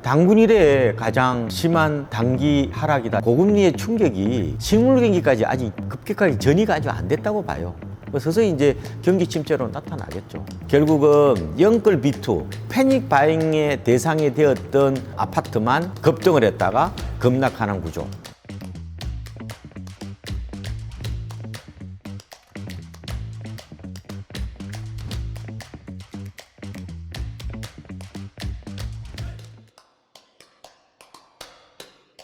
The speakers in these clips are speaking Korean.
당군 이래에 가장 심한 단기 하락이다. 고금리의 충격이 실물 경기까지 아직 급격하게 전이가 아직 안 됐다고 봐요. 서서히 이제 경기 침체로 나타나겠죠. 결국은 영끌 B2 패닉 바잉의 대상이 되었던 아파트만 급등을 했다가 급락하는 구조.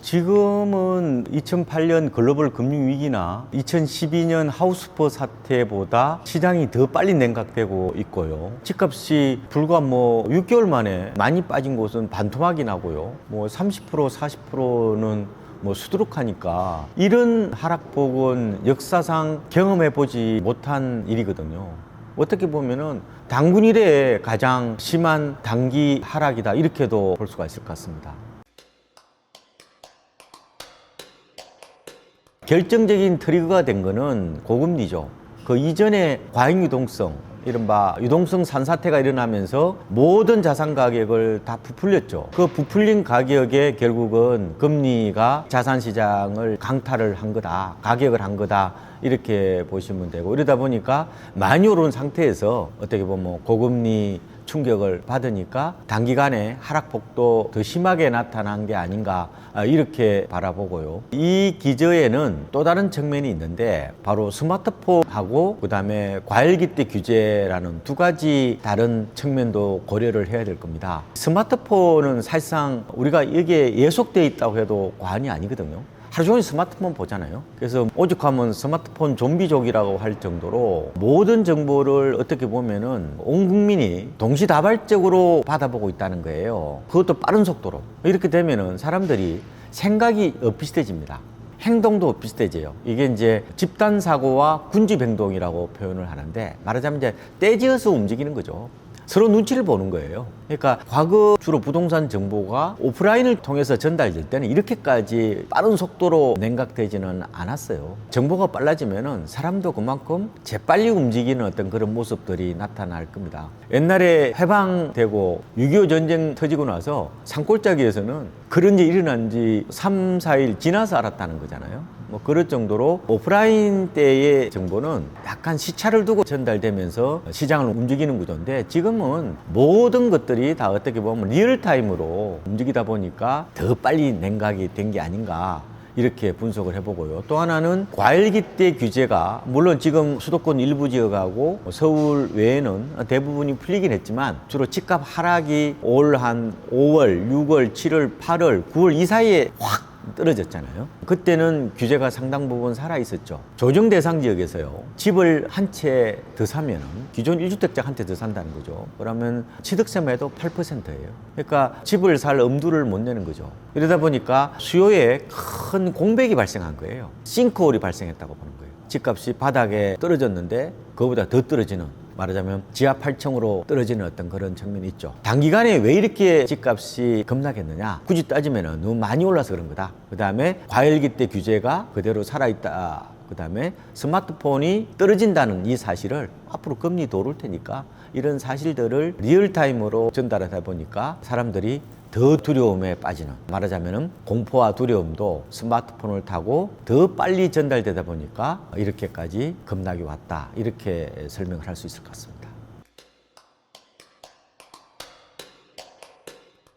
지금은 2008년 글로벌 금융위기나 2012년 하우스포 사태보다 시장이 더 빨리 냉각되고 있고요. 집값이 불과 6개월 만에 많이 빠진 곳은 반토막이 나고요. 30%, 40%는 수두룩하니까 이런 하락폭은 역사상 경험해보지 못한 일이거든요. 어떻게 보면은 당군 이래에 가장 심한 단기 하락이다, 이렇게도 볼 수가 있을 것 같습니다. 결정적인 트리거가 된 거는 고금리죠. 그 이전에 과잉유동성, 이른바 유동성 산사태가 일어나면서 모든 자산 가격을 다 부풀렸죠. 그 부풀린 가격에 결국은 금리가 자산 시장을 강탈을 한 거다, 가격을 한 거다, 이렇게 보시면 되고, 이러다 보니까 많이 오른 상태에서 어떻게 보면 고금리 충격을 받으니까 단기간에 하락폭도 더 심하게 나타난 게 아닌가, 이렇게 바라보고요. 이 기저에는 또 다른 측면이 있는데 바로 스마트폰하고 그다음에 과열기대 규제라는 두 가지 다른 측면도 고려를 해야 될 겁니다. 스마트폰은 사실상 우리가 여기에 예속되어 있다고 해도 과언이 아니거든요. 하루 종일 스마트폰 보잖아요. 그래서 오죽하면 스마트폰 좀비족이라고 할 정도로 모든 정보를 어떻게 보면은 온 국민이 동시다발적으로 받아보고 있다는 거예요. 그것도 빠른 속도로. 이렇게 되면은 사람들이 생각이 엇비슷해집니다. 행동도 엇비슷해져요. 이게 이제 집단 사고와 군집 행동이라고 표현을 하는데, 말하자면 이제 떼지어서 움직이는 거죠. 서로 눈치를 보는 거예요. 그러니까 과거 주로 부동산 정보가 오프라인을 통해서 전달될 때는 이렇게까지 빠른 속도로 냉각되지는 않았어요. 정보가 빨라지면은 사람도 그만큼 재빨리 움직이는 어떤 그런 모습들이 나타날 겁니다. 옛날에 해방되고 6.25 전쟁 터지고 나서 산골짜기에서는 그런 일이 일어난 지 3, 4일 지나서 알았다는 거잖아요. 그럴 정도로 오프라인 때의 정보는 약간 시차를 두고 전달되면서 시장을 움직이는 구조인데, 지금은 모든 것들이 다 어떻게 보면 리얼타임으로 움직이다 보니까 더 빨리 냉각이 된 게 아닌가, 이렇게 분석을 해보고요. 또 하나는 과열기대 규제가 물론 지금 수도권 일부 지역하고 서울 외에는 대부분이 풀리긴 했지만 주로 집값 하락이 올 한 5월, 6월, 7월, 8월, 9월 이 사이에 확 떨어졌잖아요. 그때는 규제가 상당 부분 살아있었죠. 조정 대상 지역에서요, 집을 한 채 더 사면 기존 1주택자 한 채 더 산다는 거죠. 그러면 취득세만 도 8%예요. 그러니까 집을 살 엄두를 못 내는 거죠. 이러다 보니까 수요에 큰 공백이 발생한 거예요. 싱크홀이 발생했다고 보는 거예요. 집값이 바닥에 떨어졌는데 그거보다 더 떨어지는, 말하자면 지하 8층으로 떨어지는 어떤 그런 측면이 있죠. 단기간에 왜 이렇게 집값이 급락했느냐? 굳이 따지면 너무 많이 올라서 그런 거다. 그 다음에 과열기대 규제가 그대로 살아있다. 그 다음에 스마트폰이 떨어진다는 이 사실을, 앞으로 금리도 오를 테니까 이런 사실들을 리얼타임으로 전달하다 보니까 사람들이 더 두려움에 빠지는, 말하자면 공포와 두려움도 스마트폰을 타고 더 빨리 전달되다 보니까 이렇게까지 급락이 왔다, 이렇게 설명을 할 수 있을 것 같습니다.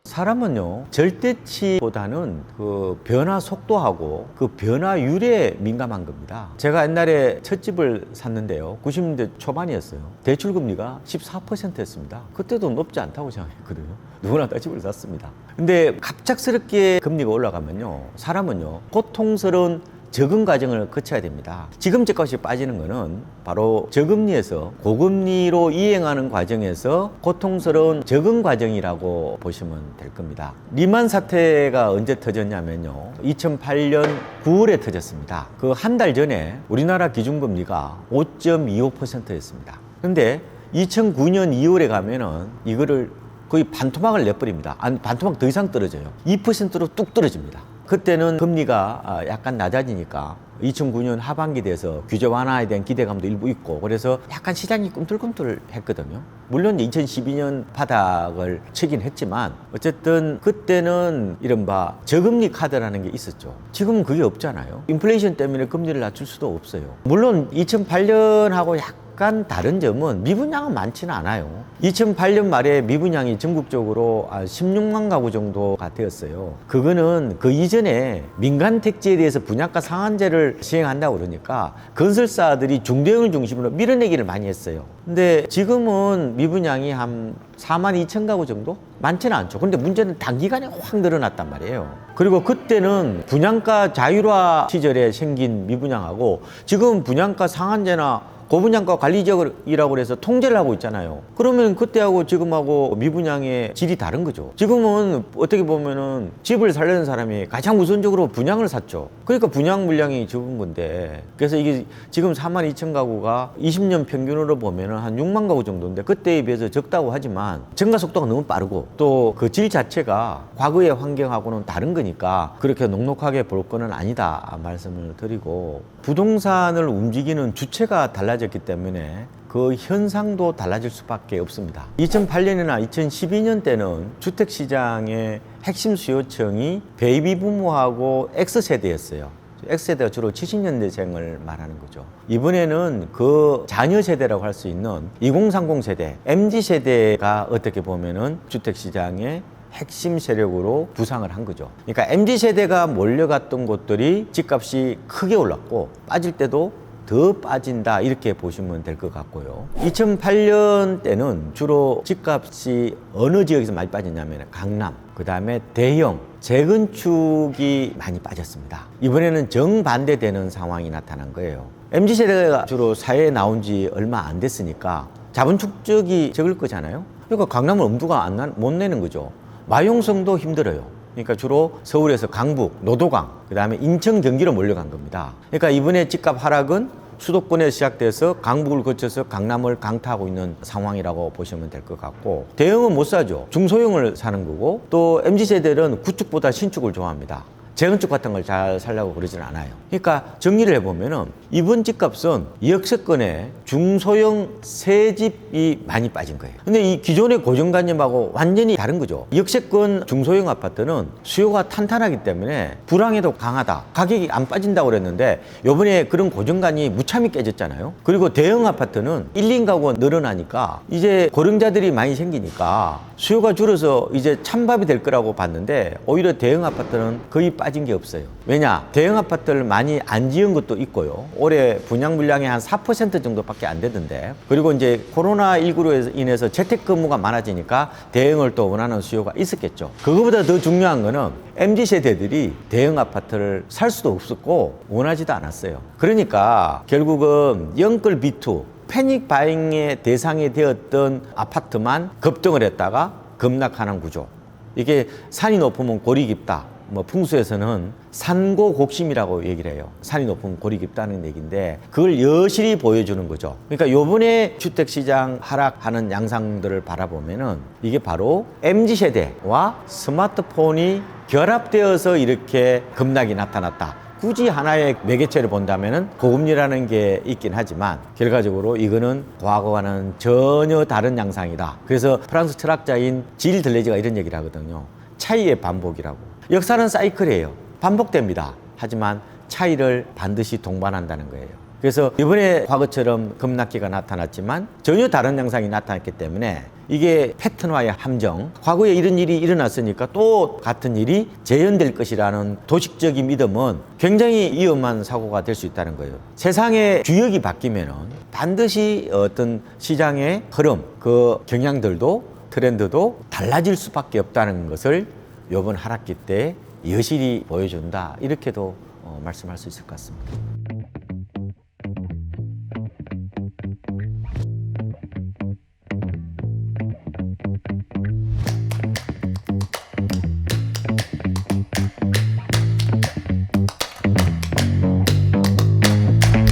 사람은요, 절대치보다는 그 변화 속도하고 그 변화율에 민감한 겁니다. 제가 옛날에 첫 집을 샀는데요, 90년대 초반이었어요. 대출금리가 14%였습니다. 그때도 높지 않다고 생각했거든요. 누구나 다 집을 샀습니다. 근데 갑작스럽게 금리가 올라가면요, 사람은요, 고통스러운 적응 과정을 거쳐야 됩니다. 지금 집값이 빠지는 거는 바로 저금리에서 고금리로 이행하는 과정에서 고통스러운 적응 과정이라고 보시면 될 겁니다. 리만 사태가 언제 터졌냐면요, 2008년 9월에 터졌습니다. 그 한 달 전에 우리나라 기준금리가 5.25%였습니다. 근데 2009년 2월에 가면은 이거를 거의 반토막을 내버립니다. 반토막 더 이상 떨어져요. 2%로 뚝 떨어집니다. 그때는 금리가 약간 낮아지니까 2009년 하반기 돼서 규제 완화에 대한 기대감도 일부 있고 그래서 약간 시장이 꿈틀꿈틀 했거든요. 물론 2012년 바닥을 치긴 했지만 어쨌든 그때는 이른바 저금리 카드라는 게 있었죠. 지금은 그게 없잖아요. 인플레이션 때문에 금리를 낮출 수도 없어요. 물론 2008년하고 약간 다른 점은 미분양은 많지는 않아요. 2008년 말에 미분양이 전국적으로 16만 가구 정도가 되었어요. 그거는 그 이전에 민간 택지에 대해서 분양가 상한제를 시행한다고 그러니까 건설사들이 중대형을 중심으로 밀어내기를 많이 했어요. 근데 지금은 미분양이 한 4만 2천 가구 정도? 많지는 않죠. 근데 문제는 단기간에 확 늘어났단 말이에요. 그리고 그때는 분양가 자율화 시절에 생긴 미분양하고 지금 분양가 상한제나 고분양가 관리지역이라고 해서 통제를 하고 있잖아요. 그러면 그때하고 지금하고 미분양의 질이 다른 거죠. 지금은 어떻게 보면은 집을 살려는 사람이 가장 우선적으로 분양을 샀죠. 그러니까 분양 물량이 적은 건데 그래서 이게 지금 4만 2천 가구가 20년 평균으로 보면은 한 6만 가구 정도인데 그때에 비해서 적다고 하지만 증가 속도가 너무 빠르고 또 그 질 자체가 과거의 환경하고는 다른 거니까 그렇게 넉넉하게 볼 거는 아니다 말씀을 드리고 부동산을 움직이는 주체가 달라졌기 때문에 그 현상도 달라질 수밖에 없습니다. 2008년이나 2012년 때는 주택시장의 핵심 수요층이 베이비 부모하고 X세대였어요. X세대가 주로 70년대생을 말하는 거죠. 이번에는 그 자녀 세대라고 할 수 있는 2030 세대, MZ세대가 어떻게 보면은 주택시장의 핵심 세력으로 부상을 한 거죠. 그러니까 MZ세대가 몰려갔던 곳들이 집값이 크게 올랐고 빠질 때도 더 빠진다 이렇게 보시면 될 것 같고요. 2008년 때는 주로 집값이 어느 지역에서 많이 빠졌냐면 강남, 그 다음에 대형, 재건축이 많이 빠졌습니다. 이번에는 정반대되는 상황이 나타난 거예요. MZ세대가 주로 사회에 나온 지 얼마 안 됐으니까 자본 축적이 적을 거잖아요. 그러니까 강남은 엄두가 못 내는 거죠. 마용성도 힘들어요. 그러니까 주로 서울에서 강북, 노도강, 그 다음에 인천, 경기로 몰려간 겁니다. 그러니까 이번에 집값 하락은 수도권에 시작돼서 강북을 거쳐서 강남을 강타하고 있는 상황이라고 보시면 될 것 같고 대형은 못 사죠. 중소형을 사는 거고 또 MZ세대는 구축보다 신축을 좋아합니다. 재건축 같은 걸 잘 살려고 그러지는 않아요. 그러니까 정리를 해보면은 이번 집값은 역세권에 중소형 새 집이 많이 빠진 거예요. 근데 이 기존의 고정관념하고 완전히 다른 거죠. 역세권 중소형 아파트는 수요가 탄탄하기 때문에 불황에도 강하다. 가격이 안 빠진다고 그랬는데 요번에 그런 고정관념이 무참히 깨졌잖아요. 그리고 대형 아파트는 1, 2가구가 늘어나니까 이제 고령자들이 많이 생기니까 수요가 줄어서 이제 찬밥이 될 거라고 봤는데 오히려 대형 아파트는 거의 빠진 게 없어요. 왜냐? 대형 아파트를 많이 안 지은 것도 있고요. 올해 분양 물량이 한 4% 정도밖에 안 되던데. 그리고 이제 코로나19로 인해서 재택근무가 많아지니까 대형을 또 원하는 수요가 있었겠죠. 그거보다 더 중요한 거는 MZ세대들이 대형 아파트를 살 수도 없었고 원하지도 않았어요. 그러니까 결국은 영끌 B2 패닉 바잉의 대상이 되었던 아파트만 급등을 했다가 급락하는 구조. 이게 산이 높으면 골이 깊다. 뭐 풍수에서는 산고곡심이라고 얘기를 해요. 산이 높으면 골이 깊다는 얘기인데 그걸 여실히 보여주는 거죠. 그러니까 요번에 주택시장 하락하는 양상들을 바라보면은 이게 바로 MZ세대와 스마트폰이 결합되어서 이렇게 급락이 나타났다. 굳이 하나의 매개체를 본다면은 고금리라는 게 있긴 하지만 결과적으로 이거는 과거와는 전혀 다른 양상이다. 그래서 프랑스 철학자인 질 들레즈가 이런 얘기를 하거든요. 차이의 반복이라고. 역사는 사이클이에요. 반복됩니다. 하지만 차이를 반드시 동반한다는 거예요. 그래서 이번에 과거처럼 급락기가 나타났지만 전혀 다른 양상이 나타났기 때문에 이게 패턴화의 함정, 과거에 이런 일이 일어났으니까 또 같은 일이 재현될 것이라는 도식적인 믿음은 굉장히 위험한 사고가 될 수 있다는 거예요. 세상의 주역이 바뀌면은 반드시 어떤 시장의 흐름, 그 경향들도 트렌드도 달라질 수밖에 없다는 것을 이번 하락기 때 여실히 보여준다. 이렇게도 말씀할 수 있을 것 같습니다.